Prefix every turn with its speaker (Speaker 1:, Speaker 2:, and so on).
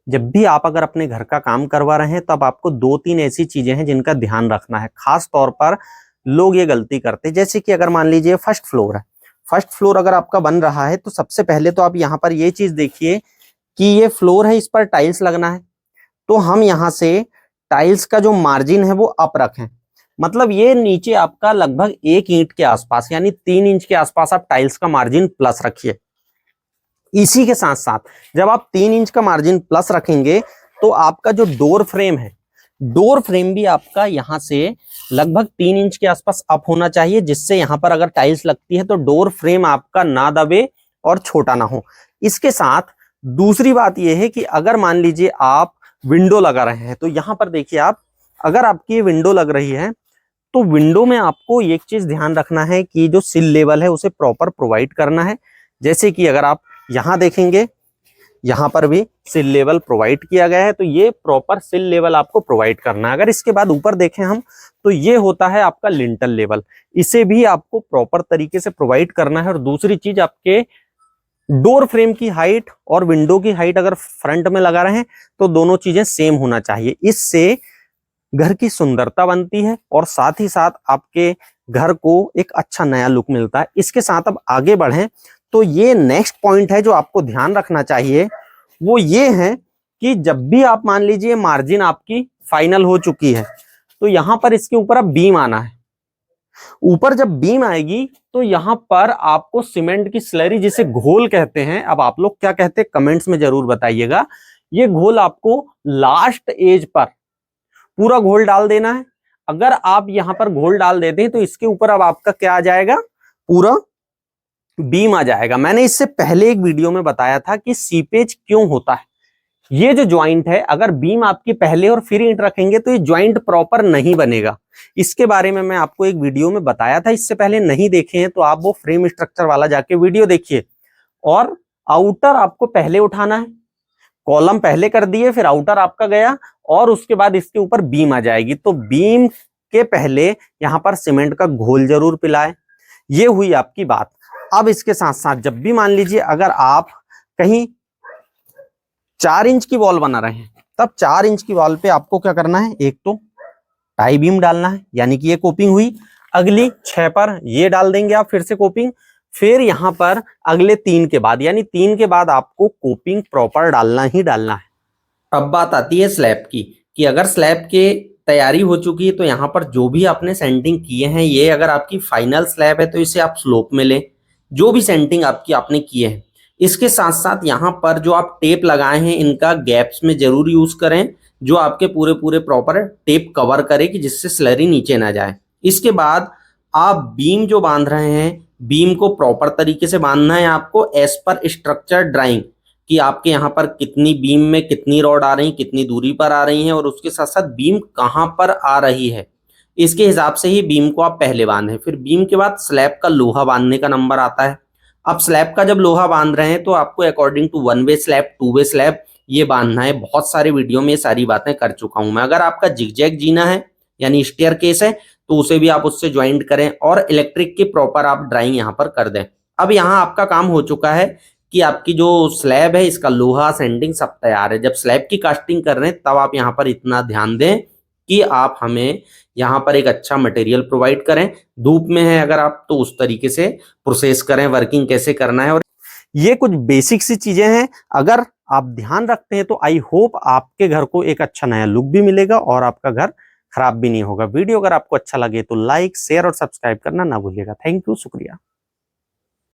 Speaker 1: जब भी आप अगर अपने घर का काम करवा रहे हैं तब आपको 2-3 ऐसी चीजें हैं जिनका ध्यान रखना है। खास तौर पर लोग ये गलती करते हैं, जैसे कि अगर मान लीजिए फर्स्ट फ्लोर है, फर्स्ट फ्लोर अगर आपका बन रहा है तो सबसे पहले तो आप यहाँ पर ये चीज देखिए कि ये फ्लोर है, इस पर टाइल्स लगना है। तो हम यहाँ से टाइल्स का जो मार्जिन है वो अप रखें, मतलब ये नीचे आपका लगभग 1 ईंट के आसपास यानी 3 इंच के आसपास आप टाइल्स का मार्जिन प्लस रखिए। इसी के साथ साथ जब आप 3 इंच का मार्जिन प्लस रखेंगे तो आपका जो डोर फ्रेम है, डोर फ्रेम भी आपका यहां से लगभग 3 इंच के आसपास अप होना चाहिए, जिससे यहां पर अगर टाइल्स लगती है तो डोर फ्रेम आपका ना दबे और छोटा ना हो। इसके साथ दूसरी बात यह है कि अगर मान लीजिए आप विंडो लगा रहे हैं तो यहां पर देखिए आप, अगर आपकी विंडो लग रही है तो विंडो में आपको एक चीज ध्यान रखना है कि जो सिल लेवल है उसे प्रॉपर प्रोवाइड करना है। जैसे कि अगर आप यहां देखेंगे, यहां पर भी सिल लेवल प्रोवाइड किया गया है, तो ये प्रॉपर सिल लेवल आपको प्रोवाइड करना है। अगर इसके बाद ऊपर देखें हम तो ये होता है आपका लिंटल लेवल, इसे भी आपको प्रॉपर तरीके से प्रोवाइड करना है। और दूसरी चीज, आपके डोर फ्रेम की हाइट और विंडो की हाइट अगर फ्रंट में लगा रहे हैं तो दोनों चीजें सेम होना चाहिए। इससे घर की सुंदरता बनती है और साथ ही साथ आपके घर को एक अच्छा नया लुक मिलता है। इसके साथ अब आगे बढ़ें तो ये नेक्स्ट पॉइंट है जो आपको ध्यान रखना चाहिए, वो ये है कि जब भी आप मान लीजिए मार्जिन आपकी फाइनल हो चुकी है तो यहां पर इसके ऊपर अब बीम आना है। ऊपर जब बीम आएगी तो यहां पर आपको सीमेंट की स्लरी, जिसे घोल कहते हैं, अब आप लोग क्या कहते हैं कमेंट्स में जरूर बताइएगा, ये घोल आपको लास्ट एज पर पूरा घोल डाल देना है। अगर आप यहां पर घोल डाल देते हैं तो इसके ऊपर अब आपका क्या आ जाएगा, पूरा बीम आ जाएगा। मैंने इससे पहले एक वीडियो में बताया था कि सीपेज क्यों होता है। ये जो ज्वाइंट है, अगर बीम आपकी पहले और फिर ईंट रखेंगे तो ये ज्वाइंट प्रॉपर नहीं बनेगा। इसके बारे में मैं आपको एक वीडियो में बताया था, इससे पहले नहीं देखे हैं तो आप वो फ्रेम स्ट्रक्चर वाला जाके वीडियो देखिए। और आउटर आपको पहले उठाना है, कॉलम पहले कर दिए, फिर आउटर आपका गया और उसके बाद इसके ऊपर बीम आ जाएगी। तो बीम के पहले यहां पर सीमेंट का घोल जरूर पिलाए। ये हुई आपकी बात। अब इसके साथ साथ जब भी मान लीजिए अगर आप कहीं 4 इंच की वॉल बना रहे हैं तब 4 इंच की वॉल पे आपको क्या करना है, एक तो टाई बीम डालना है, यानी कि ये कोपिंग हुई। अगली 6 पर ये डाल देंगे आप फिर से कोपिंग, फिर यहां पर अगले 3 के बाद, यानी 3 के बाद आपको कोपिंग प्रॉपर डालना ही डालना है। अब बात आती है स्लैब की, कि अगर स्लैब के तैयारी हो चुकी है तो यहाँ पर जो भी आपने सेंटिंग किए हैं, ये अगर आपकी फाइनल स्लैब है तो इसे आप स्लोप में लें, जो भी सेंटिंग आपकी आपने किए हैं। इसके साथ साथ यहाँ पर जो आप टेप लगाए हैं इनका गैप्स में जरूर यूज करें, जो आपके पूरे पूरे प्रॉपर टेप कवर करे कि जिससे स्लरी नीचे ना जाए। इसके बाद आप बीम जो बांध रहे हैं, बीम को प्रॉपर तरीके से बांधना है आपको एज पर स्ट्रक्चर ड्राइंग, कि आपके यहाँ पर कितनी बीम में कितनी रॉड आ रही, कितनी दूरी पर आ रही हैं, और उसके साथ साथ बीम कहाँ पर आ रही है, इसके हिसाब से ही बीम को आप पहले बांधें। फिर बीम के बाद स्लैब का लोहा बांधने का नंबर आता है। अब स्लैब का जब लोहा बांध रहे हैं तो आपको according to 1 way slab, 2 way slab ये बांधना है। बहुत सारे वीडियो में ये सारी बातें कर चुका हूं मैं। अगर आपका जिगजैग जीना है यानी स्टेयर केस है तो उसे भी आप उससे ज्वाइंट करें और इलेक्ट्रिक की प्रॉपर आप ड्राइंग यहाँ पर कर दें। अब यहाँ आपका काम हो चुका है कि आपकी जो स्लैब है इसका लोहा सेंडिंग सब तैयार है। जब स्लैब की कास्टिंग कर रहे हैं तब आप यहाँ पर इतना ध्यान दें कि आप हमें यहाँ पर एक अच्छा मटेरियल प्रोवाइड करें। धूप में है अगर आप तो उस तरीके से प्रोसेस करें, वर्किंग कैसे करना है। और ये कुछ बेसिक सी चीजें हैं, अगर आप ध्यान रखते हैं तो आई होप आपके घर को एक अच्छा नया लुक भी मिलेगा और आपका घर खराब भी नहीं होगा। वीडियो अगर आपको अच्छा लगे तो लाइक, शेयर और सब्सक्राइब करना ना भूलिएगा। थैंक यू, शुक्रिया।